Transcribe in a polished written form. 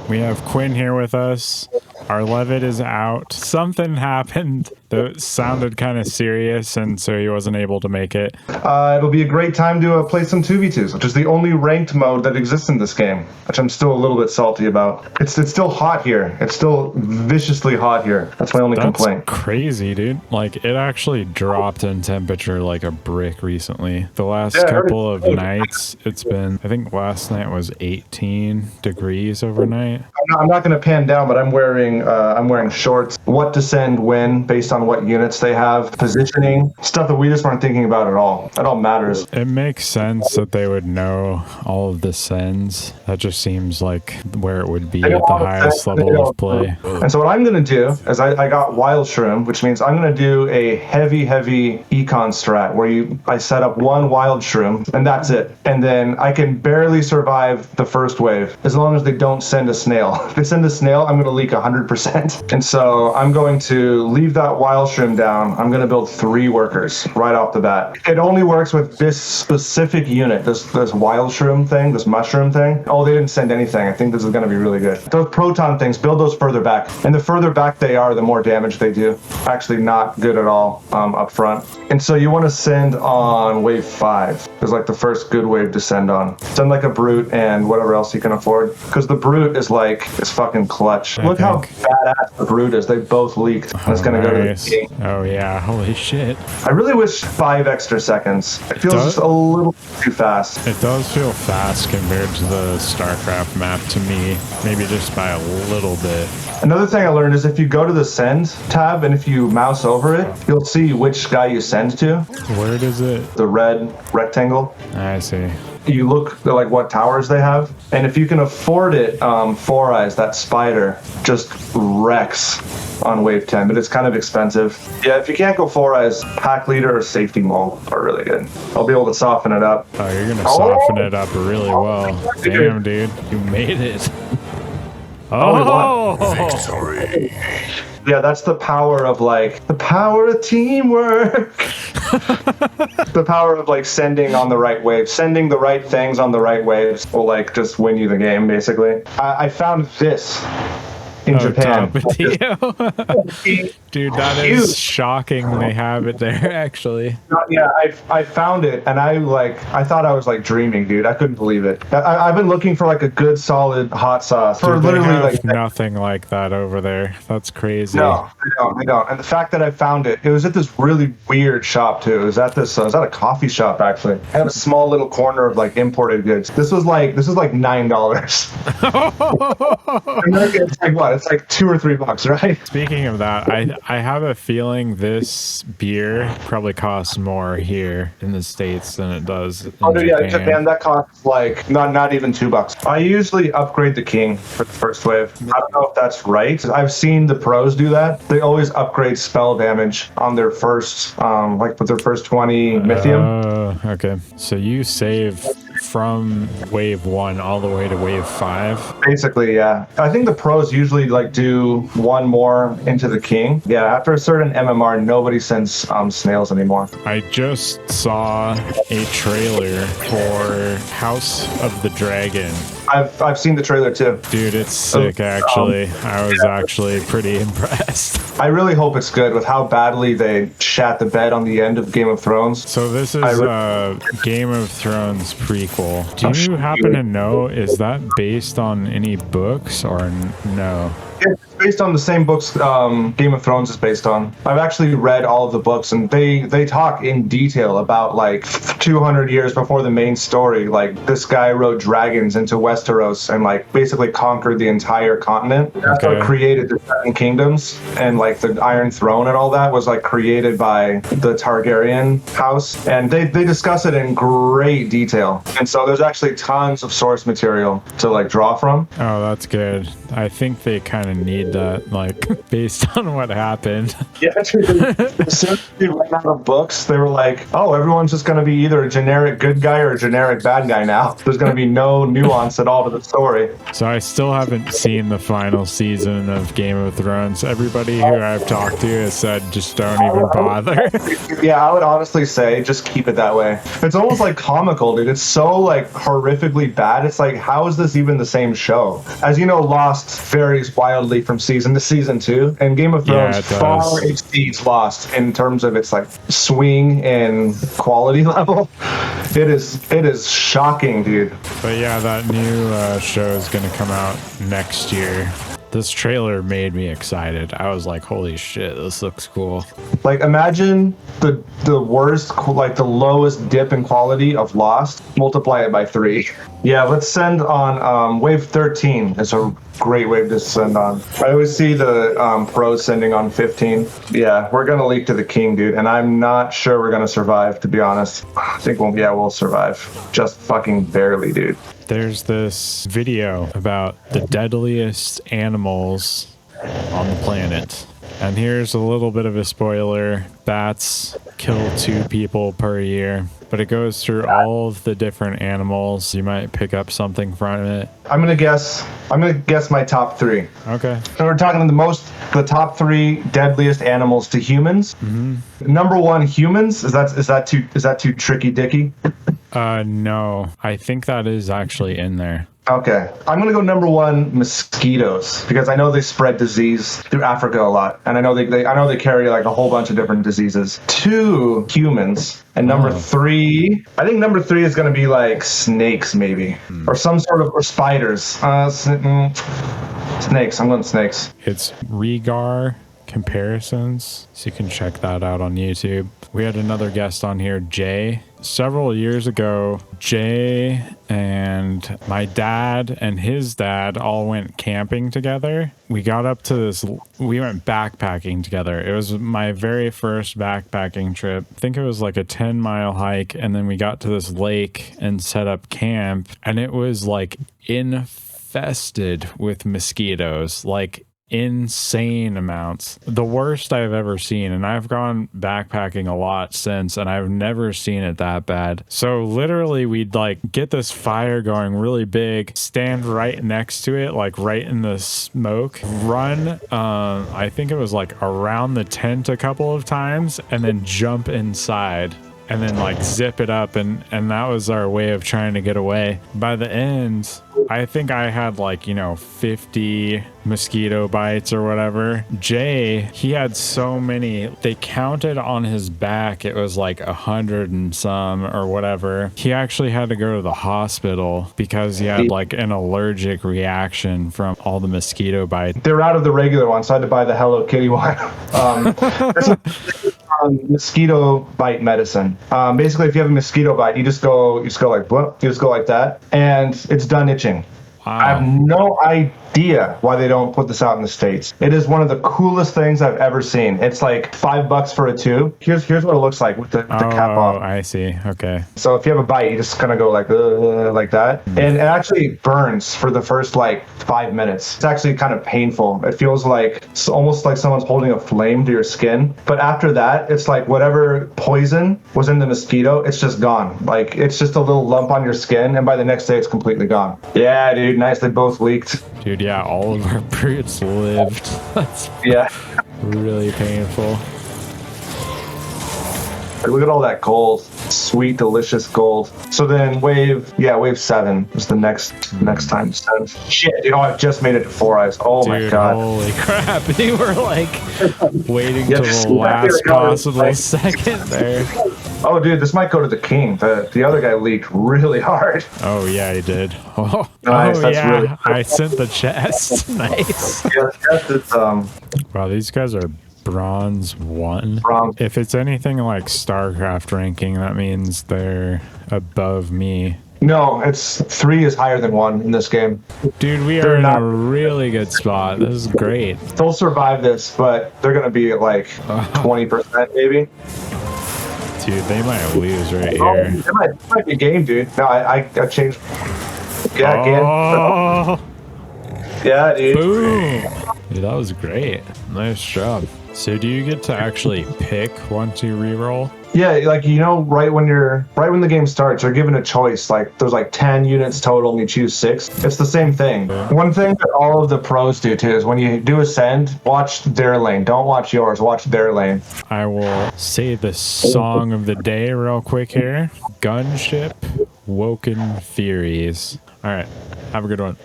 We have Quinn here with us. Our Levitt is out. Something happened that sounded kind of serious, and so he wasn't able to make it. It'll be a great time to play some 2v2s, which is the only ranked mode that exists in this game, which I'm still a little bit salty about. It's still hot here. It's still viciously hot here. That's my only complaint. That's crazy, dude. Like, it actually dropped in temperature like a brick recently. The last couple of nights, it's been, I think last night was 18 degrees overnight. I'm not going to pan down, but I'm wearing shorts. What to send when, based on what units they have, positioning, stuff that we just weren't thinking about at all. That all matters. It makes sense that they would know all of the sends. That just seems like where it would be at the highest level of play. And so what I'm going to do is I got Wild Shroom, which means I'm going to do a heavy econ strat where I set up one Wild Shroom and that's it. And then I can barely survive the first wave as long as they don't send a snail. If they send a snail, I'm going to leak 100%. And so I'm going to leave that Wild Shroom down. I'm going to build 3 workers right off the bat. It only works with this specific unit, this Wild Shroom thing, this mushroom thing. Oh, they didn't send anything. I think this is going to be really good. Those proton things, build those further back. And the further back they are, the more damage they do. Actually not good at all up front. And so you want to send on wave 5. It's like the first good wave to send on. Send like a Brute and whatever else you can afford. Because the Brute is fucking clutch. Look how badass the Brute is. They both leaked. And it's going to go to the king. Oh yeah, holy shit. I really wish 5 extra seconds. It feels just a little too fast. It does feel fast compared to the StarCraft map to me. Maybe just by a little bit. Another thing I learned is if you go to the send tab and if you mouse over it, you'll see which guy you send to. Where does it? The red rectangle. I see. You look at like what towers they have, and if you can afford it, Four Eyes, that spider, just wrecks on wave 10, but it's kind of expensive. Yeah, if you can't go Four Eyes, Pack Leader or Safety Mole are really good. I'll be able to soften it up. Oh, you're gonna soften it up really well. Damn, dude, you made it. Oh, victory. Yeah, that's the power of teamwork. The power of sending on the right wave, sending the right things on the right waves will just win you the game, basically. I found this in Japan. Dude, that is shocking they have it there, actually. Yeah, I found it, and I thought I was dreaming, dude. I couldn't believe it. I've been looking for a good solid hot sauce for Dude, literally they have nothing like that over there. That's crazy. No, they don't. And the fact that I found it was at this really weird shop too. It was at this. It was at a coffee shop actually. I had a small little corner of imported goods. This was $9. America, it's what? It's $2 or $3, right? Speaking of that, I have a feeling this beer probably costs more here in the States than it does in Japan. Japan that costs not even $2. I usually upgrade the king for the first wave. I don't know if that's right. I've seen the pros do that. They always upgrade spell damage on their first, with their first 20 Mythium. Okay. So you save from wave 1 all the way to wave 5? Basically, yeah. I think the pros usually do one more into the king. Yeah, after a certain MMR, nobody sends snails anymore. I just saw a trailer for House of the Dragon. I've seen the trailer too. Dude, it's sick actually. I was actually pretty impressed. I really hope it's good with how badly they shat the bed on the end of Game of Thrones. So this is a Game of Thrones prequel. Do you happen to know, is that based on any books or no? It's based on the same books Game of Thrones is based on. I've actually read all of the books, and they talk in detail about 200 years before the main story. This guy rode dragons into Westeros and basically conquered the entire continent. That's what created the Seven Kingdoms, and the Iron Throne and all that was created by the Targaryen house, and they discuss it in great detail. And so there's actually tons of source material to draw from. Oh, that's good. I think they kind of need made that, like, based on what happened. Yeah, dude. As soon as they ran out of books, they were like, oh, everyone's just going to be either a generic good guy or a generic bad guy now. There's going to be no nuance at all to the story. So I still haven't seen the final season of Game of Thrones. Everybody who I've talked to has said, just don't even bother. Yeah, I would honestly say just keep it that way. It's almost like comical, dude. It's so like horrifically bad. It's like, how is this even the same show? As you know, Lost varies wildly from season to season 2, and Game of Thrones far exceeds Lost in terms of its like swing and quality level. It is shocking, dude. But yeah, that new show is going to come out next year. This trailer made me excited. I was like, holy shit, this looks cool. Like, imagine the worst, like the lowest dip in quality of Lost, multiply it by 3. Yeah, let's send on wave 13. It's a great wave to send on. I always see the pros sending on 15. Yeah, we're going to leak to the king, dude. And I'm not sure we're going to survive, to be honest. I think we'll survive. Just fucking barely, dude. There's this video about the deadliest animals on the planet. And here's a little bit of a spoiler. Bats kill 2 people per year. But it goes through all of the different animals. You might pick up something from it. I'm gonna guess my top 3. Okay. So we're talking the top 3 deadliest animals to humans. Mm-hmm. Number 1, humans. Is that too tricky, Dicky? No. I think that is actually in there. Okay. I'm going to go number 1, mosquitoes, because I know they spread disease through Africa a lot, and I know they carry like a whole bunch of different diseases. 2, humans, and number 3, I think number 3 is going to be like snakes maybe, or some sort of, or spiders. Snakes. I'm going snakes. It's Regar Comparisons, so you can check that out on YouTube. We had another guest on here, Jay. Several years ago, Jay and my dad and his dad all went camping together. We got up to we went backpacking together. It was my very first backpacking trip. I think it was like a 10-mile hike, and then we got to this lake and set up camp, and it was like infested with mosquitoes, like insane amounts. The worst I've ever seen, and I've gone backpacking a lot since, and I've never seen it that bad. So literally we'd like get this fire going really big, stand right next to it, like right in the smoke, run I think it was like around the tent a couple of times, and then jump inside and then like zip it up, and that was our way of trying to get away. By the end, I think I had like, 50 mosquito bites or whatever. Jay, he had so many, they counted on his back, it was like 100 and some or whatever. He actually had to go to the hospital because he had like an allergic reaction from all the mosquito bites. They're out of the regular one, so I had to buy the Hello Kitty one. Mosquito bite medicine. Basically, if you have a mosquito bite, you just go like that, and it's done itching. Wow. I have no idea why they don't put this out in the States. It is one of the coolest things I've ever seen. It's like $5 for a tube. Here's what it looks like with the cap off. Oh, I see. Okay. So if you have a bite, you just kind of go like that. And it actually burns for the first like 5 minutes. It's actually kind of painful. It feels like it's almost like someone's holding a flame to your skin. But after that, it's like whatever poison was in the mosquito, it's just gone. Like it's just a little lump on your skin, and by the next day, it's completely gone. Yeah, dude. Nice. They both leaked. Dude, yeah, all of our brutes lived. That's really painful. Look at all that gold. Sweet, delicious gold. So then wave 7 is the next time. Shit, dude, I've just made it to 4 eyes. Oh dude, my god. Holy crap. You were like waiting till the last possible second there. Oh, dude, this might go to the king. The other guy leaked really hard. Oh, yeah, he did. Oh, nice. That's yeah. Really I sent the chest. Nice. Yeah, it's, wow, these guys are bronze 1. If it's anything like StarCraft ranking, that means they're above me. No, it's 3 is higher than 1 in this game. Dude, they're in a really good spot. This is great. They'll survive this, but they're going to be at like 20% maybe. Dude, they might lose right here. It might be a game, dude. No, I changed. Yeah, again. Oh. Yeah, dude. Boom. Dude, that was great. Nice job. So do you get to actually pick once you reroll? Yeah, like right when the game starts, you're given a choice. Like there's like 10 units total, and you choose 6. It's the same thing. One thing that all of the pros do too is when you do ascend, watch their lane. Don't watch yours. Watch their lane. I will say the song of the day real quick here. Gunship, Woken Furies. All right, have a good one.